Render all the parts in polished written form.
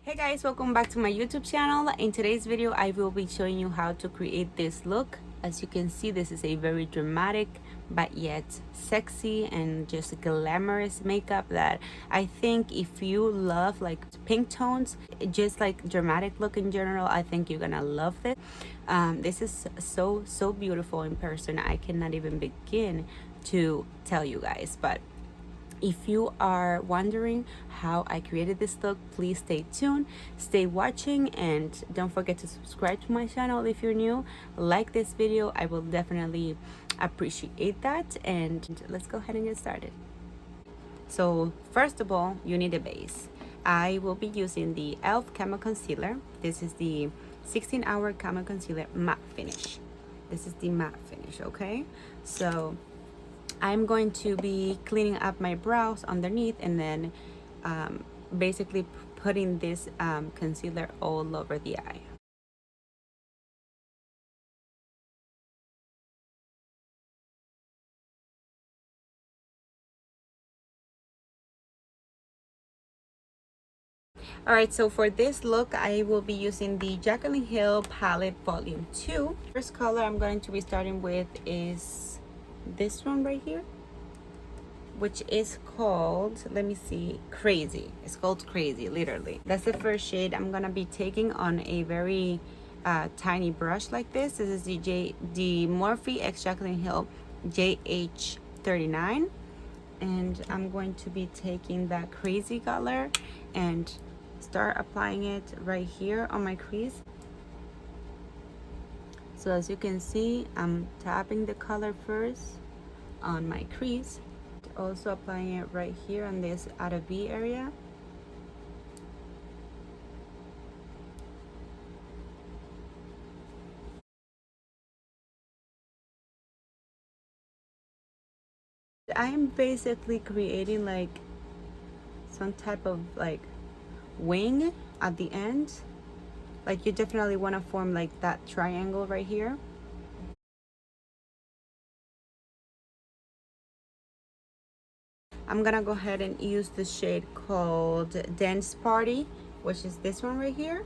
Hey guys, welcome back to my YouTube channel. In today's video I will be showing you how to create this look. As you can see, this is a very dramatic but yet sexy and just glamorous makeup that I think if you love like pink tones, just like dramatic look in general, I think you're gonna love this. This is so beautiful in person. I cannot even begin to tell you guys, but if you are wondering how I created this look, please stay tuned, stay watching, and don't forget to subscribe to my channel if you're new. Like this video, I will definitely appreciate that. And let's go ahead and get started. So first of all, you need a base. I will be using the e.l.f. Camo Concealer. This is the 16-hour Camo Concealer matte finish. This is the matte finish, okay? So I'm going to be cleaning up my brows underneath and then basically putting this concealer all over the eye. Alright, so for this look, I will be using the Jaclyn Hill Palette Volume 2. First color I'm going to be starting with is this one right here, which is called, let me see, Crazy. It's called Crazy, literally. That's the first shade I'm gonna be taking on a very tiny brush like this. This is the Morphe x Jaclyn Hill JH39, and I'm going to be taking that Crazy color and start applying it right here on my crease. So as you can see, I'm tapping the color first on my crease, also applying it right here on this outer V area. I am basically creating like some type of like wing at the end. Like you definitely want to form like that triangle right here. I'm gonna go ahead and use the shade called Dance Party, which is this one right here.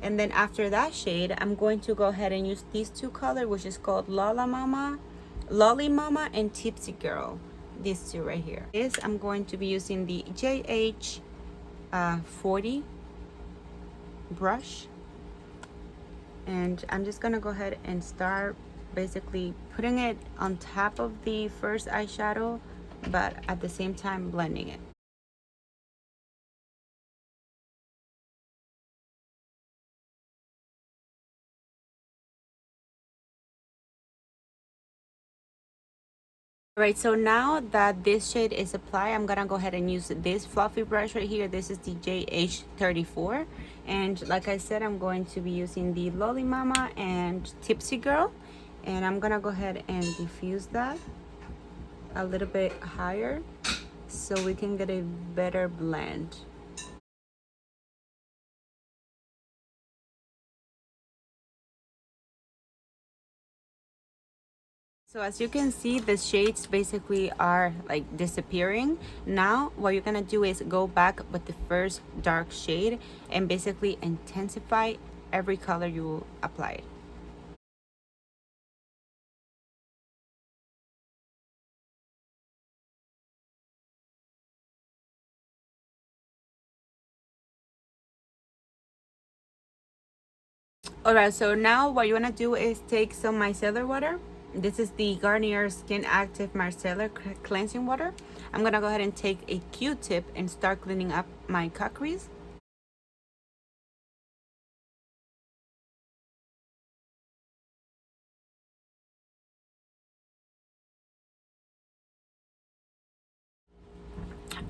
And then after that shade, I'm going to go ahead and use these two colors, which is called Lolly Mama and Tipsy Girl. These two right here. This I'm going to be using the JH40 brush, and I'm just gonna go ahead and start basically putting it on top of the first eyeshadow, but at the same time blending it. Alright, so now that this shade is applied, I'm gonna go ahead and use this fluffy brush right here. This is the JH34, and like I said, I'm going to be using the Lolly Mama and Tipsy Girl, and I'm gonna go ahead and diffuse that a little bit higher so we can get a better blend. So as you can see, the shades basically are like disappearing. Now what you're gonna do is go back with the first dark shade and basically intensify every color you applied. Alright, so now what you want to do is take some micellar water. This is the Garnier Skin Active Micellar Cleansing Water. I'm going to go ahead and take a Q-tip and start cleaning up my cut crease.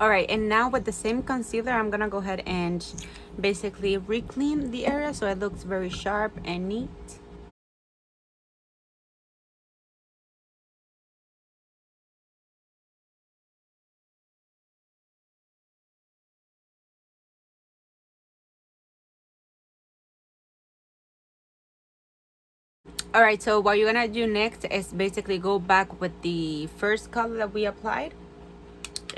Alright, and now with the same concealer, I'm going to go ahead and basically re-clean the area so it looks very sharp and neat. Alright, so what you're gonna do next is basically go back with the first color that we applied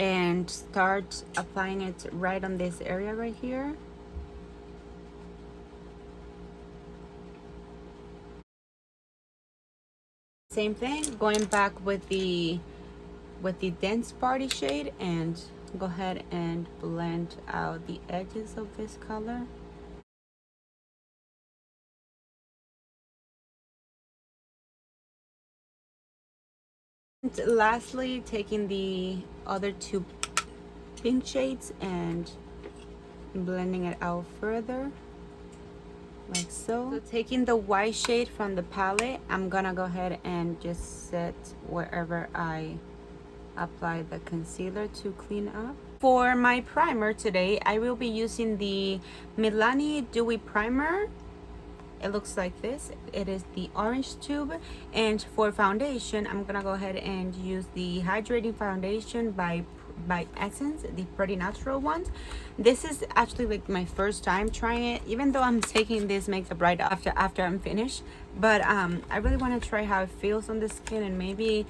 and start applying it right on this area right here. Same thing, going back with the dense party shade, and go ahead and blend out the edges of this color. And lastly, taking the other two pink shades and blending it out further, like so. So taking the white shade from the palette, I'm gonna go ahead and just set wherever I apply the concealer to clean up. For my primer today, I will be using the Milani Dewy Primer. It looks like this. It is the orange tube. And for foundation, I'm gonna go ahead and use the hydrating foundation by Essence, the Pretty Natural one. This is actually like my first time trying it, even though I'm taking this makeup right after I'm finished. But I really want to try how it feels on the skin, and maybe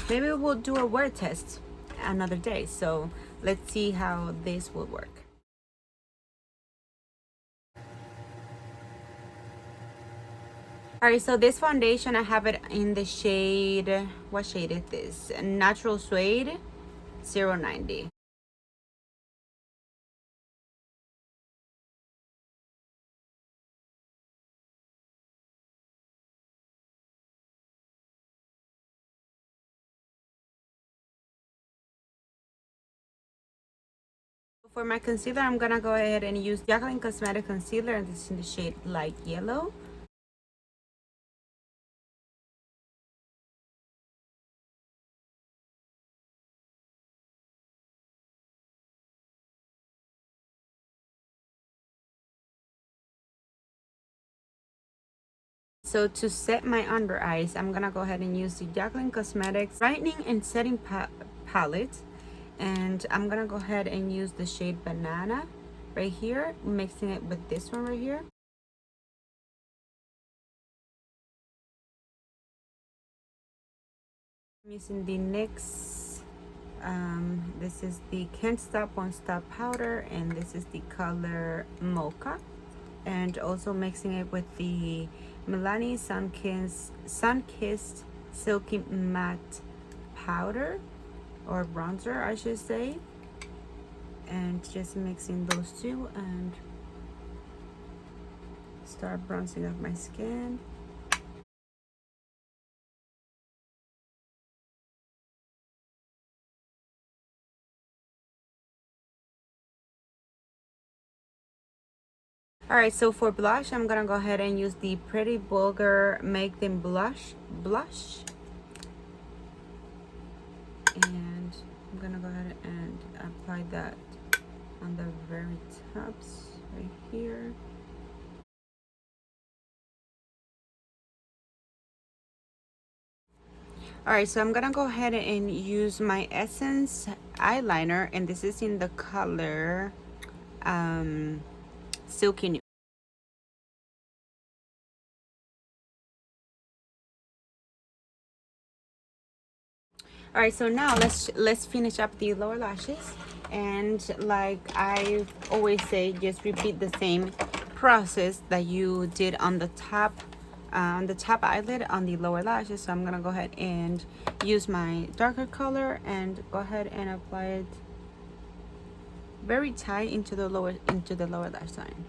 we'll do a wear test another day. So let's see how this will work. Alright, so this foundation, I have it in the shade, what shade is this? Natural Suede 090. For my concealer, I'm gonna go ahead and use Jaclyn Cosmetic Concealer, and this is in the shade Light Yellow. So to set my under eyes, I'm gonna go ahead and use the Jaclyn Cosmetics Brightening and Setting Palette, and I'm gonna go ahead and use the shade Banana right here, mixing it with this one right here. I'm using the NYX, this is the Can't Stop Won't Stop powder, and this is the color Mocha, and also mixing it with the Milani Sun-Kissed Silky Matte powder, or bronzer I should say, and just mixing those two and start bronzing up my skin. Alright, so for blush, I'm gonna go ahead and use the Pretty Vulgar Make Them Blush. And I'm gonna go ahead and apply that on the very tops right here. Alright, so I'm gonna go ahead and use my Essence eyeliner, and this is in the color Silky Nude. Alright, so now let's finish up the lower lashes, and like I always say, just repeat the same process that you did on the top eyelid on the lower lashes. So I'm gonna go ahead and use my darker color and go ahead and apply it very tight into the lower lash line.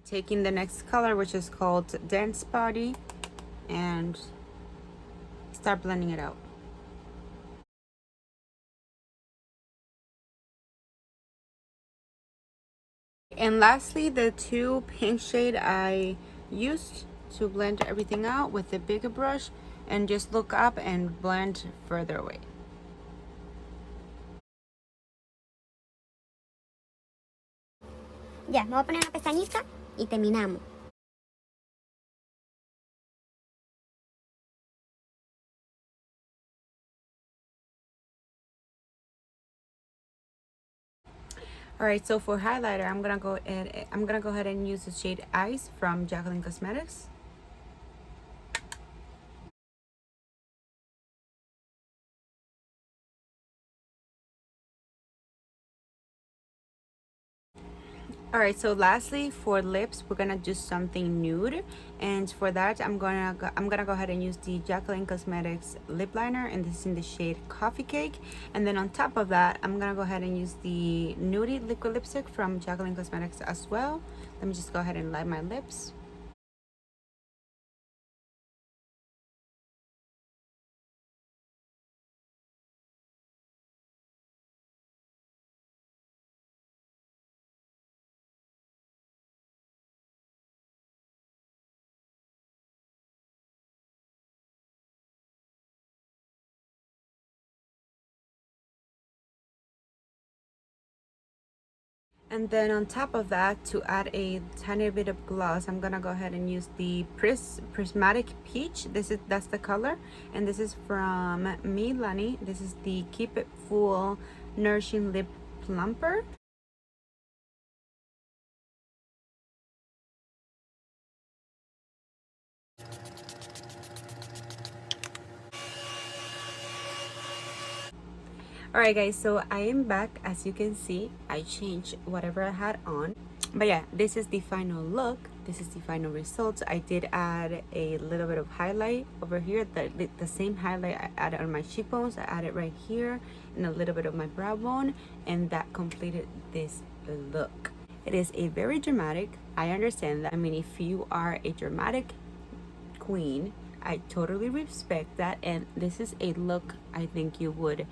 Taking the next color, which is called Dense Body, and start blending it out. And lastly, the two pink shade I used to blend everything out with the bigger brush, and just look up and blend further away. Ya, me voy a poner una pestañita y terminamos. Alright, so for highlighter, I'm gonna go ahead and use the shade Ice from Jaclyn Cosmetics. All right, so lastly for lips, we're gonna do something nude, and for that I'm gonna go ahead and use the Jacqueline Cosmetics lip liner, and this is in the shade Coffee Cake. And then on top of that, I'm gonna go ahead and use the Nudie liquid lipstick from Jacqueline Cosmetics as well. Let me just go ahead and line my lips. And then on top of that, to add a tiny bit of gloss, I'm gonna go ahead and use the Prismatic Peach. That's the color, and this is from Milani. This is the Keep It Full Nourishing Lip Plumper. Alright guys, so I am back. As you can see, I changed whatever I had on, but yeah, this is the final look. This is the final result. I did add a little bit of highlight over here, the same highlight I added on my cheekbones. I added right here and a little bit of my brow bone, and that completed this look. It is a very dramatic, I understand that. I mean, if you are a dramatic queen, I totally respect that, and this is a look I think you would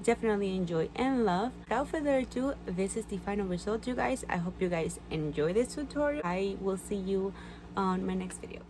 definitely enjoy and love. Without further ado, this is the final result, you guys. I hope you guys enjoy this tutorial. I will see you on my next video.